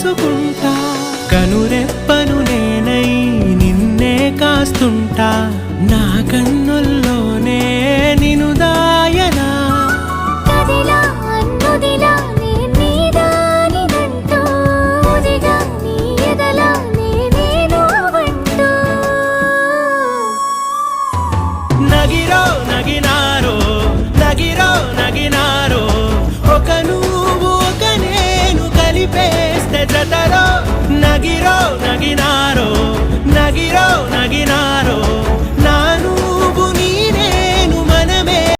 చేసుకుంటా కనురెప్పను నేనై నిన్నే కాస్తుంటా నా కన్నుల్లోనే నిను దాయనా కదిలా అన్నుదిలా నేనీదానినంటూ ఉదిగా నీ ఎదలా నేనేను వంటూ నగిరో నగినారో నగిరో నగినారో ఒక నువ్వు ఒక నేను కలిపేస్తే జతలో నగిరో నగినారో